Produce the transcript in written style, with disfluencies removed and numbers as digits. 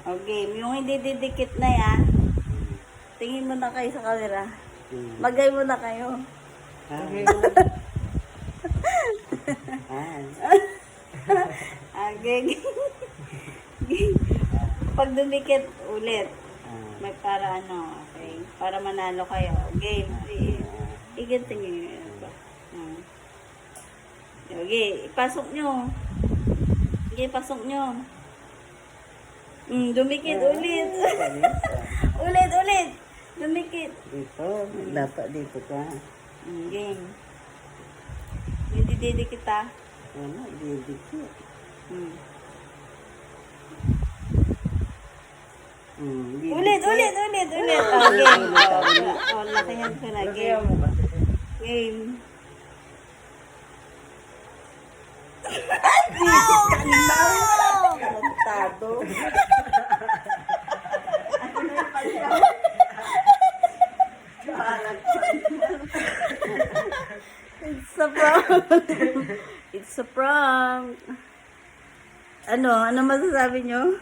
Okay, yung hindi didikit na yan, tingin mo na kayo sa camera. Magay mo na kayo. Okay. Pag dumikit ulit, may para ano, okay? Para manalo kayo. Game. Tingin nyo. Okay, ipasok nyo. Okay, pasok nyo. Dumikit ulit. ulit. Dumikit. Dito, dapat dito ka. Game. Hindi didikit ah. Wala, dito. Ulit. Oh, game. Lakihan ko na. Game. Tado. It's a prank. It's a prank. Ano masasabi nyo?